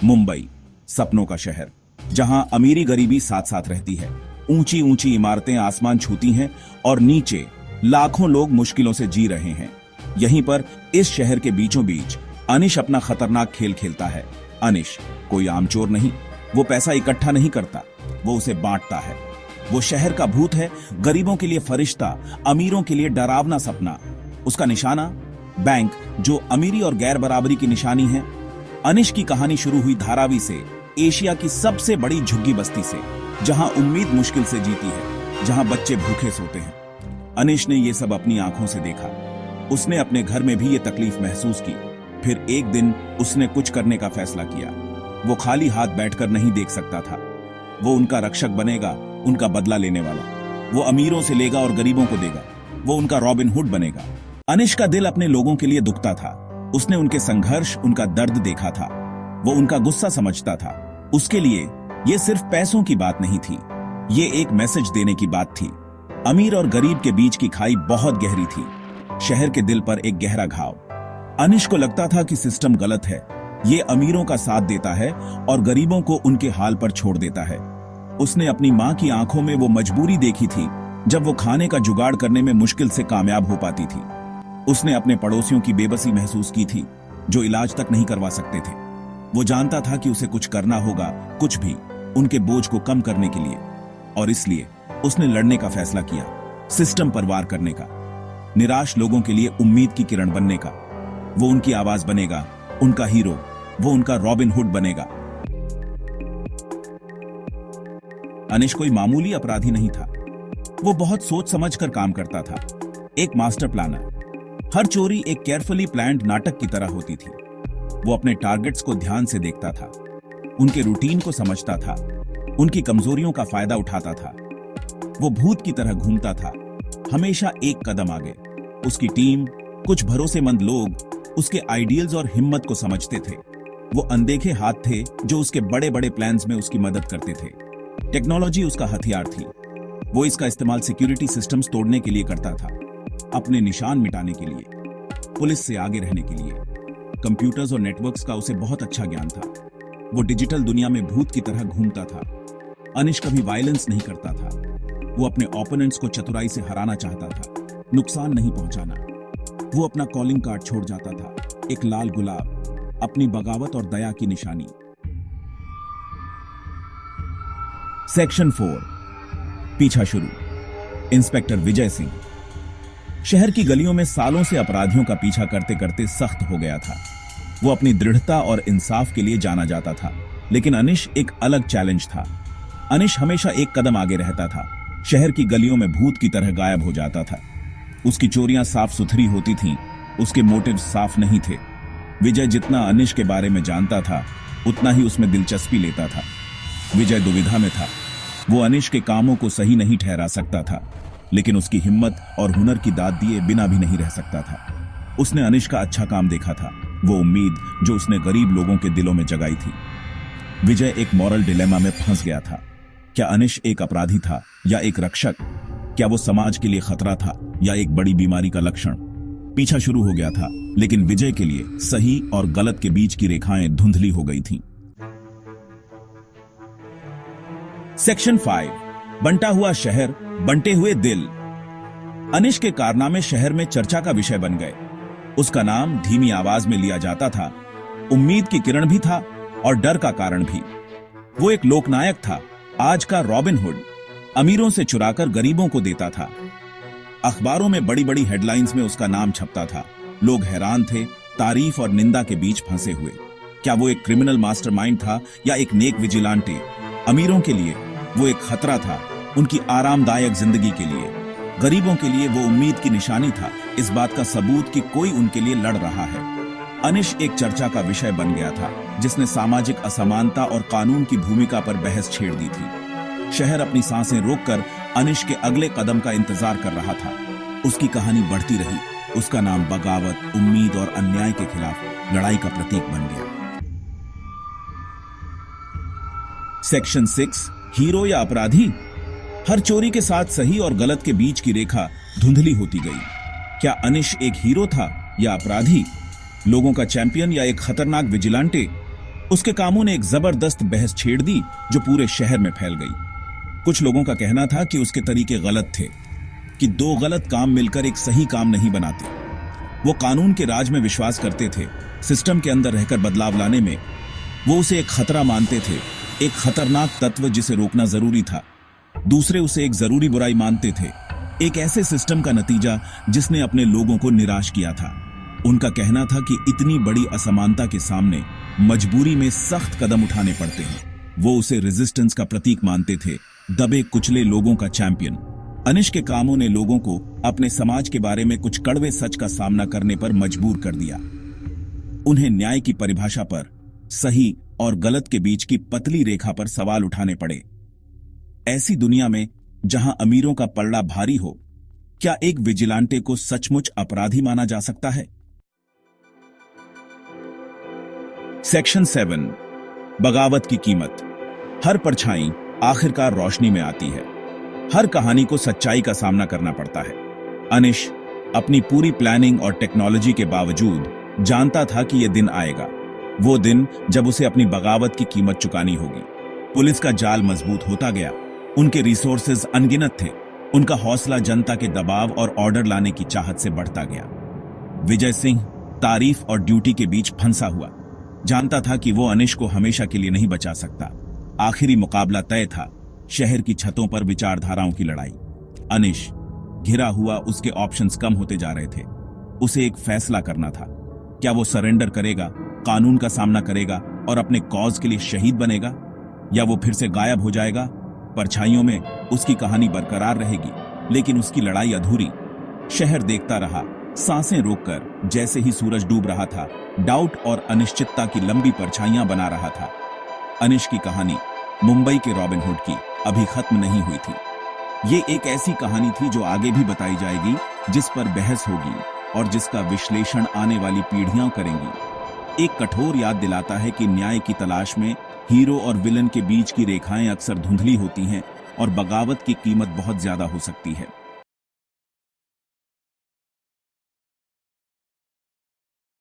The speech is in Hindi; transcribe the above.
मुंबई, सपनों का शहर, जहां अमीरी गरीबी साथ साथ रहती है। ऊंची ऊंची इमारतें आसमान छूती हैं और नीचे लाखों लोग मुश्किलों से जी रहे हैं। यहीं पर इस शहर के बीचों बीच अनिश अपना खतरनाक खेल खेलता है। अनिश कोई आम चोर नहीं, वो पैसा इकट्ठा नहीं करता, वो उसे बांटता है। वो शहर का भूत है, गरीबों के लिए फरिश्ता, अमीरों के लिए डरावना सपना। उसका निशाना बैंक, जो अमीरी और गैर बराबरी की निशानी है। अनिश की कहानी शुरू हुई धारावी से, एशिया की सबसे बड़ी झुग्गी बस्ती से, जहां उम्मीद मुश्किल से जीती है, जहां बच्चे भूखे सोते हैं। अनिश ने ये सब अपनी आंखों से देखा। उसने अपने घर में भी ये तकलीफ महसूस की। फिर एक दिन उसने कुछ करने का फैसला किया। वो खाली हाथ बैठकर नहीं देख सकता था। वो उनका रक्षक बनेगा, उनका बदला लेने वाला। वो अमीरों से लेगा और गरीबों को देगा। वो उनका रॉबिन हुड बनेगा। अनिश का दिल अपने लोगों के लिए दुखता था। उसने उनके संघर्ष, उनका दर्द देखा था। वो उनका गुस्सा समझता था। उसके लिए ये सिर्फ पैसों की बात नहीं थी, ये एक मैसेज देने की बात थी। अमीर और गरीब के बीच की खाई बहुत गहरी थी, शहर के दिल पर एक गहरा घाव। अनिश को लगता था कि सिस्टम गलत है। ये अमीरों का साथ देता है और गरीबों को उनके हाल पर छोड़ देता है। उसने अपनी मां की आंखों में वो मजबूरी देखी थी जब वो खाने का जुगाड़ करने में मुश्किल से कामयाब हो पाती थी। उसने अपने पड़ोसियों की बेबसी महसूस की थी, जो इलाज तक नहीं करवा सकते थे। वो जानता था कि उसे कुछ करना होगा, कुछ भी, उनके बोझ को कम करने के लिए। और इसलिए उसने लड़ने का फैसला किया, सिस्टम पर वार करने का, निराश लोगों के लिए उम्मीद की किरण बनने का। वो उनकी आवाज बनेगा, उनका हीरो, वो उनका रॉबिन हुड बनेगा। अनिश कोई मामूली अपराधी नहीं था। वो बहुत सोच समझकर काम करता था, एक मास्टर प्लानर। हर चोरी एक केयरफुली प्लान्ड नाटक की तरह होती थी। वो अपने टारगेट्स को ध्यान से देखता था, उनके रूटीन को समझता था, उनकी कमजोरियों का फायदा उठाता था। वो भूत की तरह घूमता था, हमेशा एक कदम आगे। उसकी टीम, कुछ भरोसेमंद लोग उसके आइडियल्स और हिम्मत को समझते थे। वो अनदेखे हाथ थे जो उसके बड़े बड़े प्लान्स में उसकी मदद करते थे। टेक्नोलॉजी उसका हथियार थी। वो इसका इस्तेमाल सिक्योरिटी सिस्टम्स तोड़ने के लिए करता था, अपने निशान मिटाने के लिए, पुलिस से आगे रहने के लिए। कंप्यूटर्स और नेटवर्क्स का उसे बहुत अच्छा ज्ञान था। वो डिजिटल दुनिया में भूत की तरह घूमता था। अनिश कभी वायलेंस नहीं करता था। वो अपने ओपोनेंट्स को चतुराई से हराना चाहता था, नुकसान नहीं पहुंचाना। वो अपना कॉलिंग कार्ड छोड़ जाता था, एक लाल गुलाब, अपनी बगावत और दया की निशानी। सेक्शन 4, पीछा शुरू। इंस्पेक्टर विजय सिंह शहर की गलियों में सालों से अपराधियों का पीछा करते करते सख्त हो गया था। वो अपनी दृढ़ता और इंसाफ के लिए जाना जाता था, लेकिन अनिश एक अलग चैलेंज था। अनिश हमेशा एक कदम आगे रहता था, शहर की गलियों में भूत की तरह गायब हो जाता था। उसकी चोरियां साफ सुथरी होती थीं, उसके मोटिव साफ नहीं थे। विजय जितना अनिश के बारे में जानता था, उतना ही उसमें दिलचस्पी लेता था। विजय दुविधा में था। वो अनिश के कामों को सही नहीं ठहरा सकता था, लेकिन उसकी हिम्मत और हुनर की दाद दिए बिना भी नहीं रह सकता था। उसने अनिश का अच्छा काम देखा था, वो उम्मीद जो उसने गरीब लोगों के दिलों में जगाई थी। विजय एक मॉरल डिलेमा में फंस गया था। क्या अनिश एक अपराधी था या एक रक्षक? क्या वो समाज के लिए खतरा था या एक बड़ी बीमारी का लक्षण? पीछा शुरू हो गया था, लेकिन विजय के लिए सही और गलत के बीच की रेखाएं धुंधली हो गई थीं। सेक्शन 5, बंटा हुआ शहर, बंटे हुए दिल। अनिश के कारनामे शहर में चर्चा का विषय बन गए। उसका नाम धीमी आवाज में लिया जाता था, उम्मीद की किरण भी था और डर का कारण भी। वो एक लोकनायक था, आज का रॉबिन हुड। अमीरों से चुराकर गरीबों को देता था। अखबारों में बड़ी बड़ी हेडलाइंस में उसका नाम छपता था। लोग हैरान थे, तारीफ और निंदा के बीच फंसे हुए। क्या वो एक क्रिमिनल मास्टरमाइंड था या एक नेक विजिलेंटे? अमीरों के लिए वो एक खतरा था, उनकी आरामदायक जिंदगी के लिए। गरीबों के लिए वो उम्मीद की निशानी था, इस बात का सबूत कि कोई उनके लिए लड़ रहा है। अनिश एक चर्चा का विषय बन गया था, जिसने सामाजिक असमानता और कानून की भूमिका पर बहस छेड़ दी थी। शहर अपनी सांसें रोककर अनिश के अगले कदम का इंतजार कर रहा था। उसकी कहानी बढ़ती रही। उसका नाम बगावत, उम्मीद और अन्याय के खिलाफ लड़ाई का प्रतीक बन गया। सेक्शन 6, हीरो या अपराधी। हर चोरी के साथ सही और गलत के बीच की रेखा धुंधली होती गई। क्या अनिश एक हीरो था या अपराधी? लोगों का चैंपियन या एक खतरनाक विजिलेंटे? उसके कामों ने एक जबरदस्त बहस छेड़ दी जो पूरे शहर में फैल गई। कुछ लोगों का कहना था कि उसके तरीके गलत थे, कि दो गलत काम मिलकर एक सही काम नहीं बनाते। वो कानून के राज में विश्वास करते थे, सिस्टम के अंदर रहकर बदलाव लाने में। वो उसे एक खतरा मानते थे, एक खतरनाक तत्व जिसे रोकना जरूरी था। दूसरे उसे एक जरूरी बुराई मानते थे, एक ऐसे सिस्टम का नतीजा जिसने अपने लोगों को निराश किया था। उनका कहना था कि इतनी बड़ी असमानता के सामने मजबूरी में सख्त कदम उठाने पड़ते हैं। वो उसे रेजिस्टेंस का प्रतीक मानते थे, दबे कुचले लोगों का चैंपियन। अनिश के कामों ने लोगों को अपने समाज के बारे में कुछ कड़वे सच का सामना करने पर मजबूर कर दिया। उन्हें न्याय की परिभाषा पर, सही और गलत के बीच की पतली रेखा पर सवाल उठाने पड़े। ऐसी दुनिया में जहां अमीरों का पलड़ा भारी हो, क्या एक विजिलेंटे को सचमुच अपराधी माना जा सकता है? सेक्शन 7, बगावत की कीमत। हर परछाई आखिरकार रोशनी में आती है। हर कहानी को सच्चाई का सामना करना पड़ता है। अनिश अपनी पूरी प्लानिंग और टेक्नोलॉजी के बावजूद जानता था कि यह दिन आएगा, वो दिन जब उसे अपनी बगावत की कीमत चुकानी होगी। पुलिस का जाल मजबूत होता गया, उनके रिसोर्सेज अनगिनत थे, उनका हौसला जनता के दबाव और ऑर्डर लाने की चाहत से बढ़ता गया। विजय सिंह तारीफ और ड्यूटी के बीच फंसा हुआ, जानता था कि वो अनिश को हमेशा के लिए नहीं बचा सकता। आखिरी मुकाबला तय था, शहर की छतों पर विचारधाराओं की लड़ाई। अनिश घिरा हुआ, उसके ऑप्शंस कम होते जा रहे थे। उसे एक फैसला करना था, क्या वो सरेंडर करेगा, कानून का सामना करेगा और अपने कॉज के लिए शहीद बनेगा, या वो फिर से गायब हो जाएगा। परछाइयों में उसकी कहानी बरकरार रहेगी, लेकिन उसकी लड़ाई अधूरी। शहर देखता रहा, सांसें रोककर। जैसे ही सूरज डूब रहा था, डाउट और अनिश्चितता की लंबी परछाइयां बना रहा था। अनिश की कहानी मुंबई के रॉबिन हुड की अभी खत्म नहीं हुई थी। ये एक ऐसी कहानी थी जो आगे भी बताई जाएगी, जिस पर बहस होगी और जिसका विश्लेषण आने वाली पीढ़ियां करेंगी। एक कठोर याद दिलाता है कि न्याय की तलाश में हीरो और विलन के बीच की रेखाएं अक्सर धुंधली होती हैं और बगावत की कीमत बहुत ज्यादा हो सकती है।